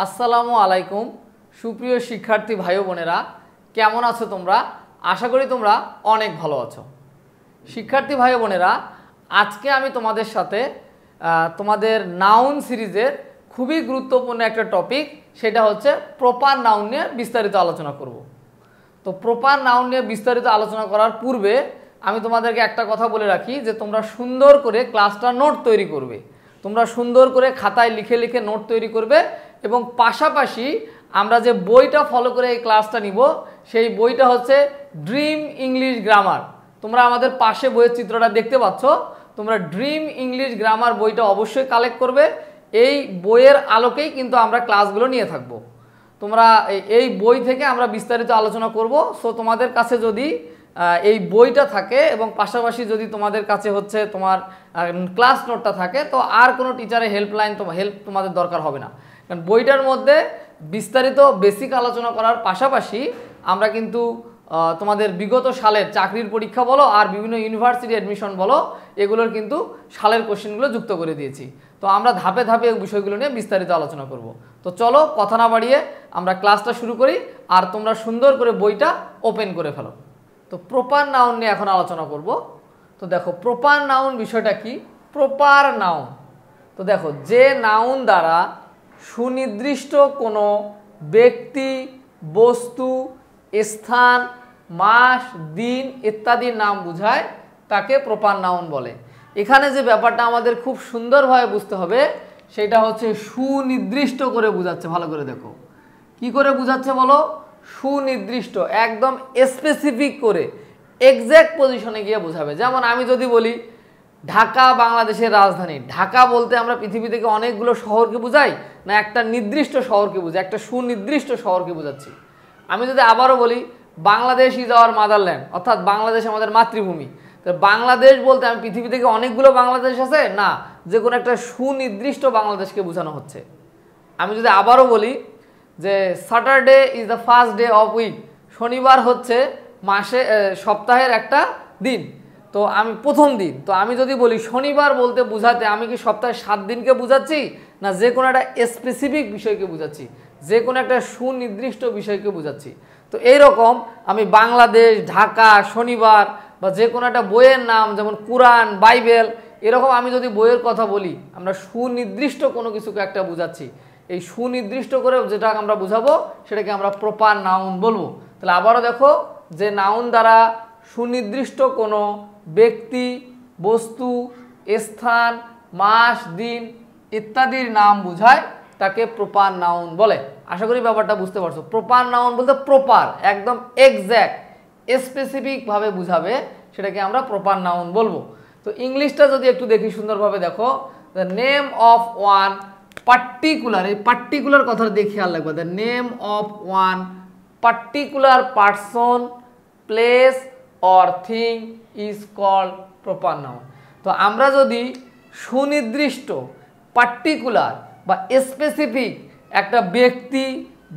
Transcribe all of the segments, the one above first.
আসসালামু আলাইকুম সুপ্রিয় শিক্ষার্থী ভাই বোনেরা, কেমন আছো তোমরা? আশা করি তোমরা অনেক ভালো আছো। শিক্ষার্থী ভাই বোনেরা, আজকে আমি তোমাদের সাথে তোমাদের নাউন সিরিজের খুবই গুরুত্বপূর্ণ একটা টপিক, সেটা হচ্ছে প্রপার নাউন নিয়ে বিস্তারিত আলোচনা করব। তো প্রপার নাউন নিয়ে বিস্তারিত আলোচনা করার পূর্বে আমি তোমাদেরকে একটা কথা বলে রাখি যে তোমরা সুন্দর করে ক্লাসটা নোট তৈরি করবে। তোমরা সুন্দর করে খাতায় লিখে লিখে নোট তৈরি করবে এবং পাশাপাশি আমরা যে বইটা ফলো করে এই ক্লাসটা নিব সেই বইটা হচ্ছে ড্রিম ইংলিশ গ্রামার। তোমরা আমাদের পাশে বইয়ের চিত্রটা দেখতে পাচ্ছ। তোমরা ড্রিম ইংলিশ গ্রামার বইটা অবশ্যই কালেক্ট করবে। এই বইয়ের আলোকেই কিন্তু আমরা ক্লাসগুলো নিয়ে থাকবো। তোমরা এই বই থেকে আমরা বিস্তারিত আলোচনা করব। সো তোমাদের কাছে যদি এই বইটা থাকে এবং পাশাপাশি যদি তোমাদের কাছে হচ্ছে তোমার ক্লাস নোটটা থাকে, তো আর কোনো টিচারের হেল্পলাইন হেল্প তোমাদের দরকার হবে না। কারণ বইটার মধ্যে বিস্তারিত বেসিক আলোচনা করার পাশাপাশি আমরা কিন্তু তোমাদের বিগত সালের চাকরির পরীক্ষা বলো আর বিভিন্ন ইউনিভার্সিটি অ্যাডমিশন বলো, এগুলোর কিন্তু সালের কোশ্চেনগুলো যুক্ত করে দিয়েছি। তো আমরা ধাপে ধাপে এই বিষয়গুলো নিয়ে বিস্তারিত আলোচনা করব। তো চলো কথা না বাড়িয়ে আমরা ক্লাসটা শুরু করি, আর তোমরা সুন্দর করে বইটা ওপেন করে ফেলো। তো প্রপার নাউন নিয়ে এখন আলোচনা করব। তো দেখো প্রপার নাউন বিষয়টা কি? প্রপার নাউন, তো দেখো যে নাউন দ্বারা সুনির্দিষ্ট কোনো ব্যক্তি, বস্তু, স্থান, মাস, দিন ইত্যাদির নাম বোঝায় তাকে প্রপার নাউন বলে। এখানে যে ব্যাপারটা আমাদের খুব সুন্দরভাবে বুঝতে হবে সেটা হচ্ছে সুনির্দিষ্ট করে বোঝাচ্ছে। ভালো করে দেখো কি করে বোঝাচ্ছে বলো? সুনির্দিষ্ট, একদম স্পেসিফিক করে এক্স্যাক্ট পজিশনে গিয়ে বোঝাবে। যেমন আমি যদি বলি ঢাকা বাংলাদেশের রাজধানী, ঢাকা বলতে আমরা পৃথিবী থেকে অনেকগুলো শহরকে বোঝাই না, একটা নির্দিষ্ট শহরকে বোঝাই, একটা সুনির্দিষ্ট শহরকে বোঝাচ্ছি। আমি যদি আবারও বলি বাংলাদেশ ইজ আওয়ার মাদারল্যান্ড, অর্থাৎ বাংলাদেশ আমাদের মাতৃভূমি, তো বাংলাদেশ বলতে আমি পৃথিবী থেকে অনেকগুলো বাংলাদেশ আছে না, যে কোনো একটা সুনির্দিষ্ট বাংলাদেশকে বোঝানো হচ্ছে। আমি যদি আবারও বলি যে Saturday is the first day of week, শনিবার হচ্ছে সপ্তাহের একটা দিন, তো আমি প্রথম দিন। তো আমি যদি বলি শনিবার বলতে বোঝাতে আমি কি সপ্তাহে 7 দিনকে বোঝাচ্ছি না যে কোনো একটা স্পেসিফিক বিষয়কে বোঝাচ্ছি, যে কোনো একটা সুনির্দিষ্ট বিষয়কে বোঝাচ্ছি। তো এইরকম আমি বাংলাদেশ, ঢাকা, শনিবার বা যে কোনো একটা বইয়ের নাম যেমন কুরআন, বাইবেল, এরকম আমি যদি বইয়ের কথা বলি আমরা সুনির্দিষ্ট কোনো কিছুকে একটা বোঝাচ্ছি। এই সুনির্দিষ্ট করে যেটা আমরা বুঝাবো সেটাকে আমরা প্রপার নাউন বলবো। তাহলে আবারও দেখো, যে নাউন দ্বারা সুনির্দিষ্ট কোনো ব্যক্তি, বস্তু, স্থান, মাস, দিন ইত্যাদির নাম বোঝায় তাকে প্রপার নাউন বলে। আশা করি ব্যাপারটা বুঝতে পারছো। প্রপার নাউন বলতে প্রপার, একদম এক্স্যাক্ট স্পেসিফিকভাবে বুঝাবে, সেটাকে আমরা প্রপার নাউন বলবো। তো ইংলিশটা যদি একটু দেখি সুন্দরভাবে দেখো, the name of one particular, এই পার্টিকুলার কথাটা দেখে খেয়াল রাখবে, the name of one particular person, place or thing is called proper noun. তো আমরা যদি সুনির্দিষ্ট, পার্টিকুলার বা স্পেসিফিক একটা ব্যক্তি,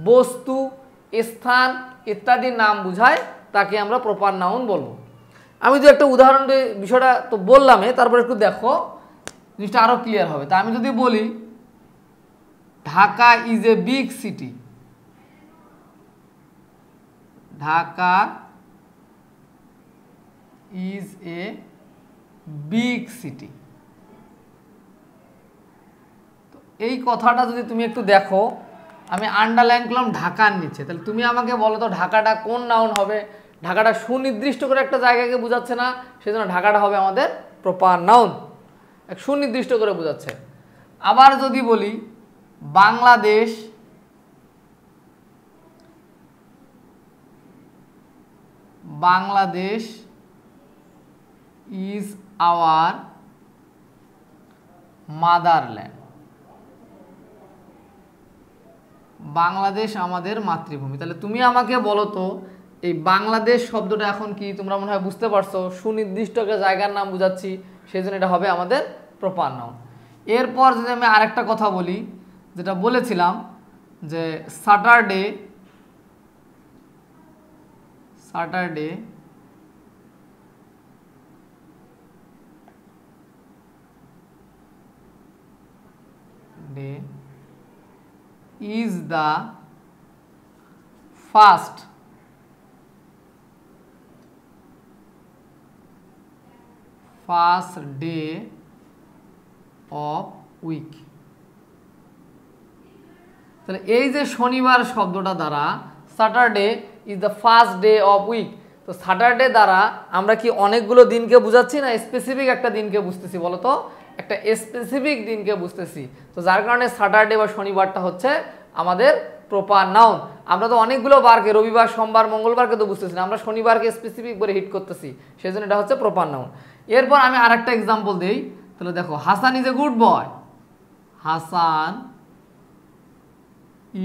বস্তু, স্থান ইত্যাদির নাম বুঝায় তাকে আমরা প্রপার নাউন বলবো। আমি যদি একটা উদাহরণ দিয়ে বিষয়টা তো বললামই, তারপর একটু দেখো জিনিসটা আরো ক্লিয়ার হবে। তা আমি যদি বলি Dhaka is a big city, Dhaka is a big city, তো এই কথাটা যদি তুমি একটু দেখো, আমি আন্ডারলাইন করলাম ঢাকার নিচে, তাহলে তুমি আমাকে বলো তো ঢাকাটা কোন নাউন হবে? ঢাকাটা সুনির্দিষ্ট করে একটা জায়গাকে বোঝাচ্ছে না, সেজন্য ঢাকাটা হবে আমাদের প্রপার নাউন, এক সুনির্দিষ্ট করে বোঝাচ্ছে। আবার যদি বলি Bangladesh Bangladesh is our motherland, Bangladesh আমাদের মাতৃভূমি, তাহলে তুমি আমাকে বলো তো এই বাংলাদেশ শব্দটা এখন কি? তোমরা মনে হয় বুঝতে পারছো, সুনির্দিষ্ট একটা জায়গার নাম বুঝাচ্ছি, সেই জন্য এটা হবে আমাদের প্রপার নাউন। এরপর যদি আমি আরেকটা কথা বলি, যেটা বলেছিলাম যে Saturday day is the first day of week. তাহলে এই যে শনিবার শব্দটা দ্বারা Saturday is the first day of week, তো স্যাটারডে দ্বারা আমরা কি অনেকগুলো দিনকে বুঝাচ্ছি না স্পেসিফিক একটা দিনকে বুঝতেছি? বলো তো, একটা স্পেসিফিক দিনকে বুঝতেছি। তো যার কারণে স্যাটারডে বা শনিবারটা হচ্ছে আমাদের প্রপার নাউন। আমরা তো অনেকগুলো বারকে, রবিবার, সোমবার, মঙ্গলবারকে তো বুঝতেছি না, আমরা শনিবারকে স্পেসিফিক করে হিট করতেছি, সেই জন্য এটা হচ্ছে প্রপার নাউন। এরপর আমি আরেকটা এক্সাম্পল দিই। তাহলে দেখো, Hasan is a good boy. Hasan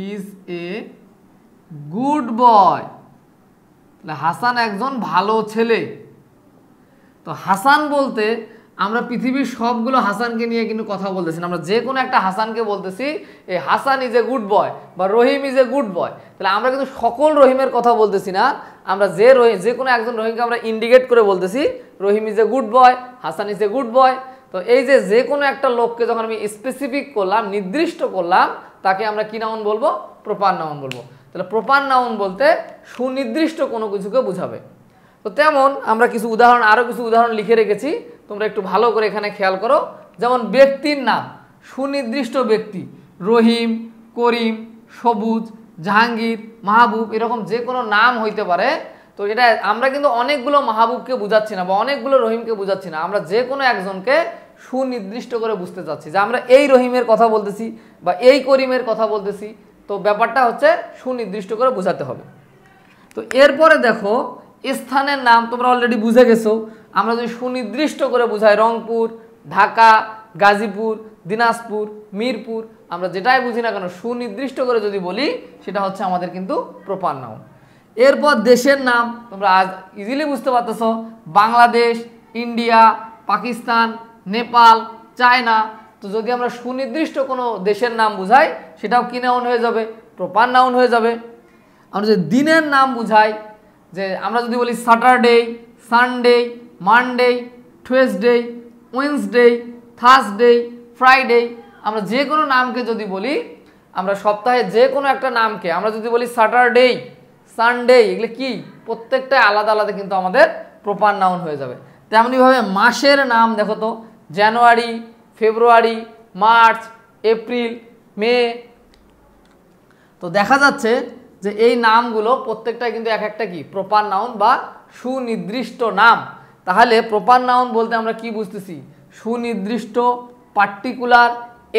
is a good বয়, তাহলে হাসান একজন ভালো ছেলে। তো হাসান বলতে আমরা পৃথিবীর সবগুলো হাসানকে নিয়ে কিন্তু কথা বলতেছি না, আমরা যে কোনো একটা হাসানকে বলতেছি এই হাসান ইজ এ গুড বয় বা রহিম ইজ এ গুড বয়। তাহলে আমরা কিন্তু সকল রহিমের কথা বলতেছি না, আমরা যে কোনো একজন রহিমকে আমরা ইন্ডিকেট করে বলতেছি Rahim is a good boy, Hasan is a good boy. তো এই যে কোনো একটা লোককে যখন আমি স্পেসিফিক করলাম, নির্দিষ্ট করলাম, তাকে আমরা কি নাউন বলবো? প্রপার নাউন বলবো। তাহলে প্রপার নাউন বলতে সুনির্দিষ্ট কোনো কিছুকে বোঝাবে। তো তেমন আমরা কিছু উদাহরণ, আরও কিছু উদাহরণ লিখে রেখেছি, তোমরা একটু ভালো করে এখানে খেয়াল করো। যেমন ব্যক্তির নাম, সুনির্দিষ্ট ব্যক্তি, রহিম, করিম, সবুজ, জাহাঙ্গীর, মাহবুব, এরকম যে কোনো নাম হইতে পারে। তো এটা আমরা কিন্তু অনেকগুলো মাহবুবকে বুঝাচ্ছি না বা অনেকগুলো রহিমকে বুঝাচ্ছি না, আমরা যে কোনো একজনকে সুনির্দিষ্ট করে বুঝতে চাচ্ছি যে আমরা এই রহিমের কথা বলতেছি বা এই করিমের কথা বলতেছি। তো ব্যাপারটা হচ্ছে সুনির্দিষ্ট করে বোঝাতে হবে। তো এরপরে দেখো, স্থানের নাম তোমরা অলরেডি বুঝে গেছো। আমরা যদি সুনির্দিষ্ট করে বুঝাই, রংপুর, ঢাকা, গাজীপুর, দিনাজপুর, মিরপুর, আমরা যেটাই বুঝি না কেন সুনির্দিষ্ট করে যদি বলি, সেটা হচ্ছে আমাদের কিন্তু প্রপার নাউন। এরপর দেশের নাম তোমরা আজ ইজিলি বুঝতে পারতেছো, বাংলাদেশ, ইন্ডিয়া, পাকিস্তান, নেপাল, চায়না। তো যদি আমরা সুনির্দিষ্ট কোনো দেশের নাম বুঝাই, সেটাও কি নাউন হয়ে যাবে? প্রপার নাউন হয়ে যাবে। আমরা যদি দিনের নাম বুঝাই, যে আমরা যদি বলি Saturday, Sunday, Monday, Tuesday, Wednesday, Thursday, Friday, আমরা যে কোনো নামকে যদি বলি, আমরা সপ্তাহে যে কোনো একটা নামকে আমরা যদি বলি স্যাটারডে, সানডে, এগুলো কি প্রত্যেকটা আলাদা আলাদা কিন্তু আমাদের প্রপার নাউন হয়ে যাবে। তেমনিভাবে মাসের নাম দেখো তো, জানুয়ারি, ফেব্রুয়ারি, মার্চ, এপ্রিল, মে। তো দেখা যাচ্ছে যে এই নামগুলো প্রত্যেকটা কিন্তু এক একটা কি প্রপার নাউন বা সুনির্দিষ্ট নাম। তাহলে প্রপার নাউন বলতে আমরা কি বুঝতেছি? সুনির্দিষ্ট, পার্টিকুলার,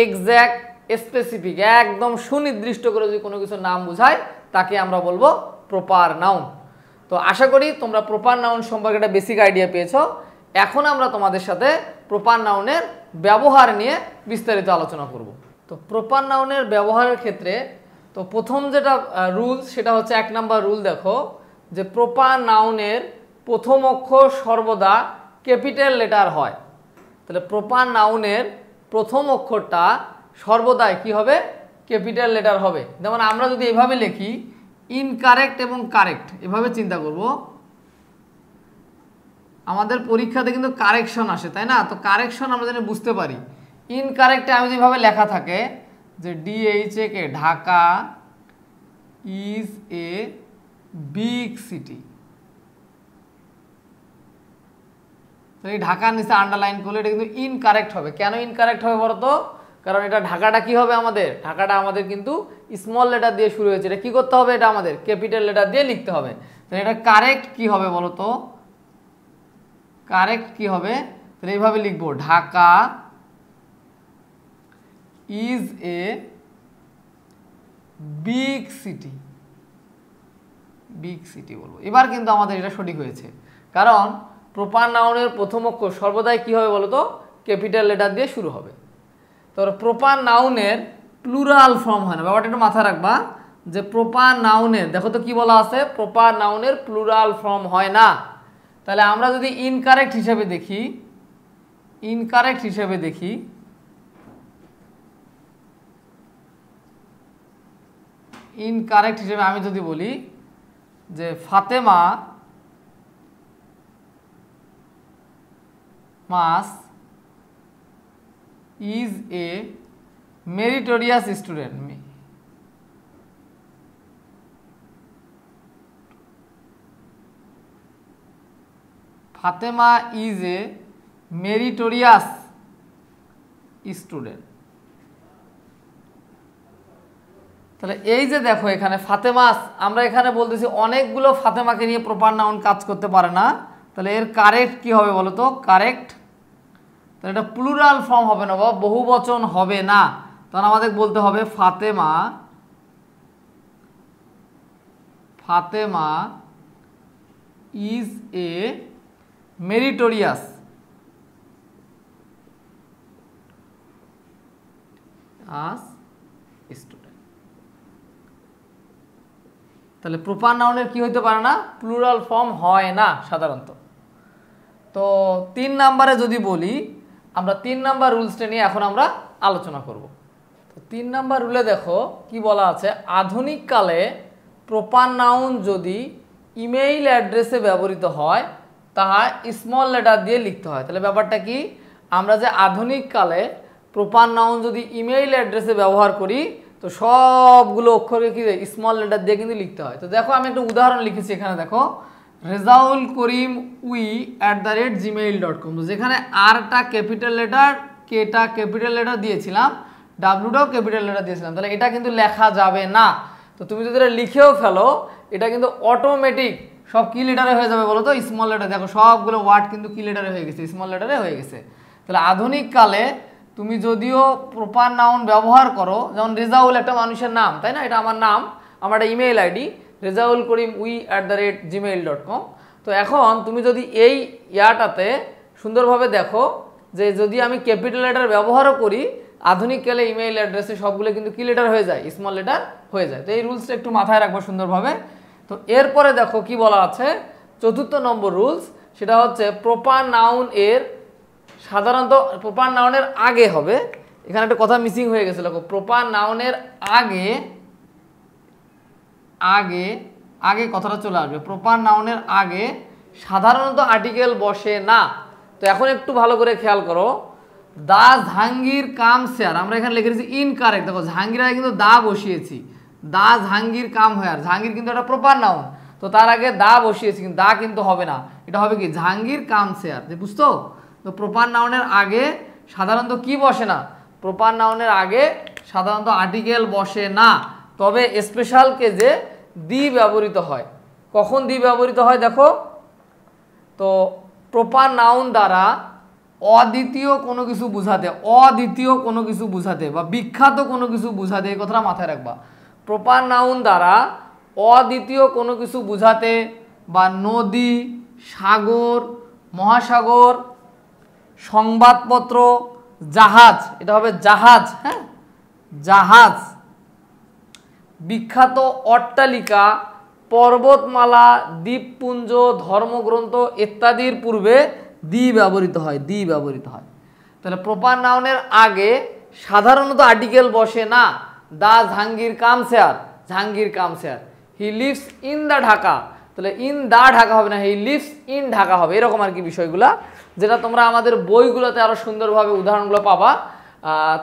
এক্স্যাক্ট, স্পেসিফিক, একদম সুনির্দিষ্ট করে যদি কোনো কিছুর নাম বোঝায়, তাকে আমরা বলবো প্রপার নাউন। তো আশা করি তোমরা প্রপার নাউন সম্পর্কে একটা বেসিক আইডিয়া পেয়েছো। এখন আমরা তোমাদের সাথে প্রপার নাউনের ব্যবহার নিয়ে বিস্তারিত আলোচনা করব। তো প্রপার নাউনের ব্যবহারের ক্ষেত্রে তো প্রথম যেটা রুল, সেটা হচ্ছে 1 নাম্বার রুল। দেখো যে প্রপার নাউনের প্রথম অক্ষর সর্বদা ক্যাপিটাল লেটার হয়। তাহলে প্রপার নাউনের প্রথম অক্ষরটা সর্বদাই কি হবে? ক্যাপিটাল লেটার হবে। যেমন আমরা যদি এভাবে লিখি, ইনকারেক্ট এবং কারেক্ট, এভাবে চিন্তা করব। আমাদের পরীক্ষাতে কিন্তু কারেকশন আসে, তাই না? তো কারেকশন আমরা যেন বুঝতে পারি, ইনকারেক্টে আমি যেভাবে লেখা থাকে যে DHAK, Dhaka is a big city. তো এই ঢাকার নিচে আন্ডারলাইন করলে এটা কিন্তু ইনকারেক্ট হবে। কেন ইনকারেক্ট হবে বলো তো? কারণ এটা ঢাকাটা কি হবে আমাদের? ঢাকাটা আমাদের কিন্তু স্মল লেটার দিয়ে শুরু হয়েছে। এটা কি করতে হবে? এটা আমাদের ক্যাপিটাল লেটার দিয়ে লিখতে হবে। তাহলে এটা কারেক্ট কি হবে বলো তো? কারেক্ট কি হবে? তাহলে এইভাবে লিখবো, Dhaka is a big city. Big city বলবো। এবার কিন্তু আমাদের এটা সঠিক হয়েছে, কারণ প্রপার নাউনের প্রথম অক্ষর সর্বদাই কি হবে বলো তো? ক্যাপিটাল লেটার দিয়ে শুরু হবে। তো প্রপার নাউনের প্লুরাল ফর্ম হয় না, ব্যাপারটা একটু মাথায় রাখবা যে প্রপার নাউনের, দেখো তো কি বলা আছে, প্রপার নাউনের প্লুরাল ফর্ম হয় না। তাহলে আমরা যদি ইনকারেক্ট হিসেবে দেখি, ইনকারেক্ট হিসেবে দেখি, ইনকারেক্ট হিসেবে আমি যদি বলি যে ফাতেমা মাস is a meritorious student. Fatema is a meritorious student. তাহলে এই যে দেখো এখানে ফাতেমাস, আমরা এখানে বলতেছি অনেকগুলো ফাতেমাকে নিয়ে প্রপার নাউন কাজ করতে পারে না, তাহলে এর কারেক্ট কি হবে বলো তো? কারেক্ট, তাহলে এটা প্লুরাল ফর্ম হবে না বা বহু বচন হবে না, তখন আমাদের বলতে হবে Fatema, Fatema is a meritorious student. তাহলে প্রপার নাউনের কি হইতে পারে না? প্লুরাল ফর্ম হয় না সাধারণত। তো 3 নাম্বারে যদি বলি, আমরা 3 নাম্বার রুলসটা নিয়ে এখন আমরা আলোচনা করব। তো 3 নাম্বার রুলে দেখো কি বলা আছে, আধুনিক কালে প্রপার নাউন যদি ইমেইল অ্যাড্রেসে ব্যবহৃত হয় তাহা স্মল লেটার দিয়ে লিখতে হয়। তাহলে ব্যাপারটা কি, আমরা যে আধুনিক কালে প্রপার নাউন যদি ইমেইল অ্যাড্রেসে ব্যবহার করি তো সবগুলো অক্ষরকে কি স্মল লেটার দিয়ে কিন্তু লিখতে হয়। তো দেখো আমি একটা উদাহরণ লিখেছি এখানে, দেখো রেজাউল করিম ui@gmail.com। তো যেখানে আরটা ক্যাপিটাল লেটার, কেটা ক্যাপিটাল লেটার দিয়েছিলাম, ডাব্লুটাও ক্যাপিটাল লেটার দিয়েছিলাম, তাহলে এটা কিন্তু লেখা যাবে না। তো তুমি যদি এটা লিখেও ফেলো এটা কিন্তু অটোমেটিক সব কি লেটারে হয়ে যাবে বলো তো? Small letter. দেখো সবগুলো ওয়ার্ড কিন্তু কি লেটারে হয়ে গেছে? স্মল লেটারে হয়ে গেছে। তাহলে আধুনিক কালে তুমি যদিও প্রপার নাউন ব্যবহার করো, যেমন রেজাউল একটা মানুষের নাম, তাই না? এটা আমার নাম, আমার একটা email ID Rezaul Karim ui@gmail.com। তো এখন তুমি যদি এই ইয়াটাতে সুন্দরভাবে দেখো যে যদি আমি ক্যাপিটাল লেটার ব্যবহারও করি, আধুনিক কালে ইমেইল অ্যাড্রেসে সবগুলো কিন্তু কি লেটার হয়ে যায়? স্মল লেটার হয়ে যায়। তো এই রুলসটা একটু মাথায় রাখবো সুন্দরভাবে। তো এরপরে দেখো কি বলা আছে, 4র্থ নম্বর রুলস, সেটা হচ্ছে প্রপার নাউন এর সাধারণত প্রপার নাউনের আগে হবে, এখানে একটা কথা মিসিং হয়ে গেছে, দেখো প্রপার নাউনের আগে আগে আগে কথাটা চলে আসবে। প্রপার নাউনের আগে সাধারণত আর্টিকেল বসে না। তো এখন একটু ভালো করে খেয়াল করো, দা জাহাঙ্গীর কাম শেয়ার, আমরা এখানে লিখে দিয়েছি ইনকারেক্ট। দেখো জাহাঙ্গীর আগে কিন্তু দা বসিয়েছি, দা জাহাঙ্গীর কাম হেয়ার, জাহাঙ্গীর কিন্তু একটা প্রপার নাউন, তো তার আগে দা বসিয়েছি, কিন্তু দা কিন্তু হবে না, এটা হবে কি জাহাঙ্গীর কাম শেয়ার। বুঝতো? তো প্রপার নাউনের আগে সাধারণত কি বসে না? প্রপার নাউনের আগে সাধারণত আর্টিকেল বসে না, তবে স্পেশাল কেজে দি ব্যবহৃত হয়। কখন দি ব্যবহৃত হয় দেখো, তো প্রপার নাউন দ্বারা অদ্বিতীয় কোনো কিছু বুঝাতে, অদ্বিতীয় কোনো কিছু বুঝাতে বা বিখ্যাত কোনো কিছু বুঝাতে, এই কথাটা মাথায় রাখবা। প্রপার নাউন দ্বারা অদ্বিতীয় কোনো কিছু বুঝাতে বা নদী, সাগর, মহাসাগর, সংবাদপত্র, জাহাজ, এটা হবে জাহাজ, হ্যাঁ জাহাজ, বিখ্যাত অট্টালিকা, পর্বতমালা, দ্বীপপুঞ্জ, ধর্মগ্রন্থ ইত্যাদির পূর্বে দি ব্যবহৃত হয়, দি ব্যবহৃত হয়। তাহলে প্রপার নাউনের আগে সাধারণত আর্টিকেল বসে না। The Jahangir came there, Jahangir came there, he lives in the Dhaka, তাহলে ইন দা ঢাকা হবে না, হি লিভস ইন ঢাকা হবে, এরকম আর কি বিষয়গুলা, যেটা তোমরা আমাদের বইগুলোতে আরো সুন্দরভাবে উদাহরণগুলো পাবা।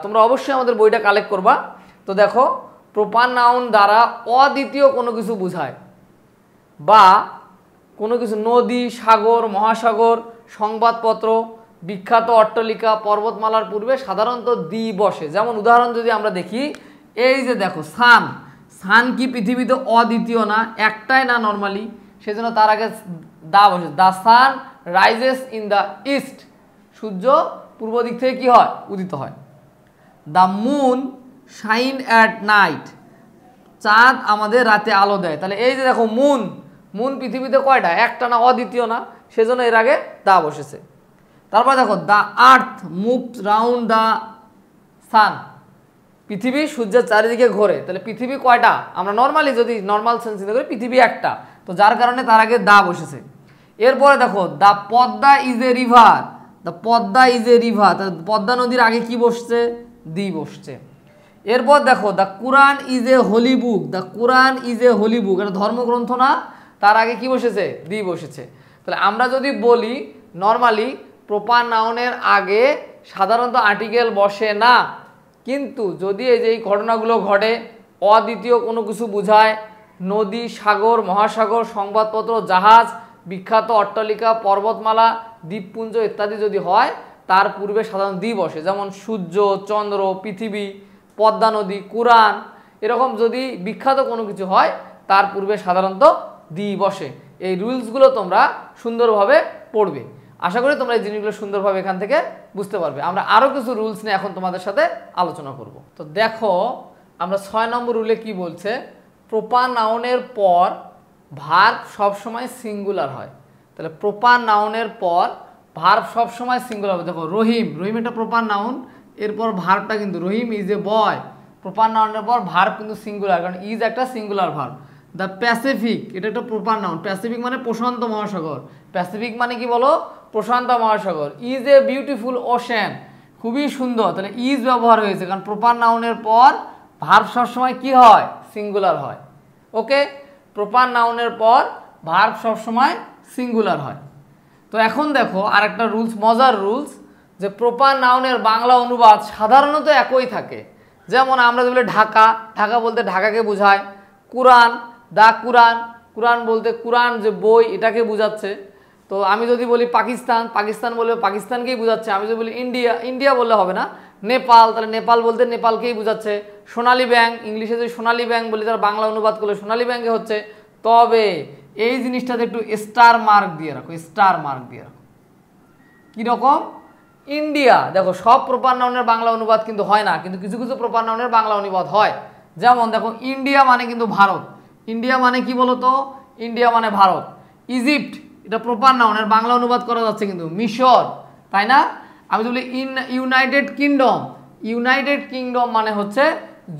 তোমরা অবশ্যই আমাদের বইটা কালেক্ট করবা। তো দেখো প্রপার নাউন দ্বারা অদ্বিতীয় কোনো কিছু বোঝায় বা কোনো কিছু নদী, সাগর, মহাসাগর, সংবাদপত্র, বিখ্যাত অট্টালিকা, পর্বতমালার পূর্বে সাধারণত দি বসে। যেমন উদাহরণ যদি আমরা দেখি, এই যে দেখো সান, সান কি পৃথিবীতে অদ্বিতীয় না? একটাই না নর্মালি, সেজন্য তার আগে দা বসে। The sun rises in the east, সূর্য পূর্ব দিক থেকে কি হয়? উদিত হয়। The moon shine at night, চাঁদ আমাদের রাতে আলো দেয়। তাহলে এই যে দেখো মুন, মুন পৃথিবীতে কয়টা? একটা না, অদ্বিতীয় না, সেজন্য এর আগে দা বসেছে। তারপর দেখো the earth moves round the sun, পৃথিবী সূর্যের চারিদিকে ঘোরে। তাহলে পৃথিবী কয়টা? আমরা নর্মালি যদি নর্মাল সেন্স চিন্তা করি পৃথিবী একটা, তো যার কারণে তার আগে দা বসেছে। এরপরে দেখো the Padma is a river, the Padma is a river, Padma নদীর আগে কি বসছে? দি বসছে। এরপর দেখো the Quran is a holy book, the Quran is a holy book, এটা ধর্মগ্রন্থ না, তার আগে কি বসেছে? দি বসেছে। তাহলে আমরা যদি বলি নর্মালি প্রপার নাউনের আগে সাধারণত আর্টিকেল বসে না, কিন্তু যদি এই যে এই ঘটনাগুলো ঘটে, অদ্বিতীয় কোনো কিছু বোঝায়, নদী, সাগর, মহাসাগর, সংবাদপত্র, জাহাজ, বিখ্যাত অট্টালিকা, পর্বতমালা, দ্বীপপুঞ্জ ইত্যাদি যদি হয় তার পূর্বে সাধারণত দ্বি বসে, যেমন সূর্য, চন্দ্র, পৃথিবী, পদ্মা নদী, কুরআন, এরকম যদি বিখ্যাত কোনো কিছু হয় তার পূর্বে সাধারণত দ্বি বসে। এই রুলসগুলো তোমরা সুন্দরভাবে পড়বে। আশা করি তোমরা এই জিনিসগুলো সুন্দরভাবে এখান থেকে বুঝতে পারবে। আমরা আরও কিছু রুলস নিয়ে এখন তোমাদের সাথে আলোচনা করব। তো দেখো আমরা 6 নম্বর রুলে কি বলছে, প্রপার নাউনের পর ভার্ব সবসময় সিঙ্গুলার হয়। তাহলে প্রপার নাউনের পর ভার্ব সবসময় সিঙ্গুলার হবে। দেখো রহিম, রহিম একটা প্রপার নাউন, এরপর ভার্বটা কিন্তু রহিম ইজ এ বয়, প্রপার নাউনের পর ভার্ব কিন্তু সিঙ্গুলার, কারণ ইজ একটা সিঙ্গুলার ভার্ব। দ্য প্যাসিফিক, এটা একটা প্রপার নাউন, প্যাসিফিক মানে প্রশান্ত মহাসাগর, প্যাসিফিক মানে কি বলো, প্রশান্ত মহাসাগর। ইজ এ বিউটিফুল ওশেন, খুবই সুন্দর, তাহলে ইজ ব্যবহার হয়েছে, কারণ প্রপার নাউনের পর ভার্ব সবসময় কি হয়, সিঙ্গুলার হয়। ওকে, প্রপার নাউনের পর ভার্ব সবসময় সিঙ্গুলার হয়। তো এখন দেখো আরেকটা রুলস, মজার রুলস, যে প্রপার নাউনের বাংলা অনুবাদ সাধারণত একই থাকে। যেমন আমরা যদি বলি ঢাকা, ঢাকা বলতে ঢাকাকে বোঝায়। কুরআন, দা কুরআন, কুরআন বলতে কুরআন যে বই এটাকে বোঝাচ্ছে। তো আমি যদি বলি পাকিস্তান, পাকিস্তান বলবে পাকিস্তানকেই বোঝাচ্ছে। আমি যদি বলি ইন্ডিয়া, ইন্ডিয়া বললে হবে না। নেপাল, তাহলে নেপাল বলতে নেপালকেই বোঝাচ্ছে। সোনালী ব্যাংক, ইংলিশে যদি সোনালী ব্যাংক বলি তার বাংলা অনুবাদ করলে সোনালী ব্যাংকে হচ্ছে। তবে এই জিনিসটাতে একটু স্টার মার্ক দিয়ে রাখো, স্টার মার্ক দিয়ে রাখো। কীরকম, ইন্ডিয়া, দেখো সব প্রপার নাউনের বাংলা অনুবাদ কিন্তু হয় না, কিন্তু কিছু কিছু প্রপার নাউনের বাংলা অনুবাদ হয়। যেমন দেখো ইন্ডিয়া মানে কিন্তু ভারত, ইন্ডিয়া মানে কি বলতো, ইন্ডিয়া মানে ভারত। ইজিপ্ট, এটা প্রপার নাউনের বাংলা অনুবাদ করা যাচ্ছে কিন্তু মিশর, তাই না? আমি যদি ইউনাইটেড কিংডম, ইউনাইটেড কিংডম মানে হচ্ছে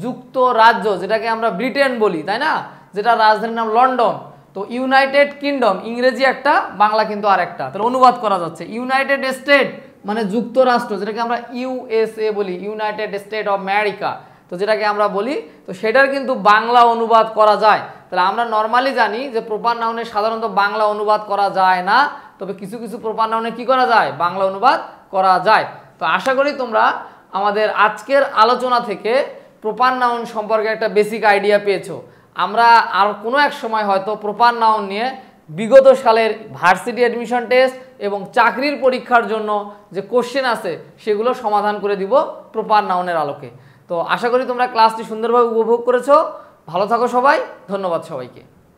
যুক্তরাজ্য, যেটাকে আমরা ব্রিটেন বলি, তাই না, যেটা রাজধানীর নাম লন্ডন। তো ইউনাইটেড কিংডম ইংরেজি একটা, বাংলা কিন্তু আর একটা, তাহলে অনুবাদ করা যাচ্ছে। ইউনাইটেড স্টেট মানে যুক্তরাষ্ট্র, যেটাকে আমরা ইউএসএ বলি, ইউনাইটেড স্টেট অফ আমেরিকা, তো যেটাকে আমরা বলি, তো সেটার কিন্তু বাংলা অনুবাদ করা যায়। তাহলে আমরা নর্মালি জানি যে প্রপার নাউনের সাধারণত বাংলা অনুবাদ করা যায় না, তবে কিছু কিছু প্রপার নাউনে কি করা যায়, বাংলা অনুবাদ করা যায়। তো আশা করি তোমরা আমাদের আজকের আলোচনা থেকে প্রপার নাউন সম্পর্কে একটা বেসিক আইডিয়া পেয়েছো। আমরা আর কোনো এক সময় হয়তো প্রপার নাউন নিয়ে বিগত সালের ভার্সিটি অ্যাডমিশন টেস্ট এবং চাকরির পরীক্ষার জন্য যে কোশ্চেন আছে সেগুলো সমাধান করে দিব প্রপার নাউনের আলোকে। তো আশা করি তোমরা ক্লাসটি সুন্দরভাবে উপভোগ করেছো। ভালো থাকো সবাই, ধন্যবাদ সবাইকে।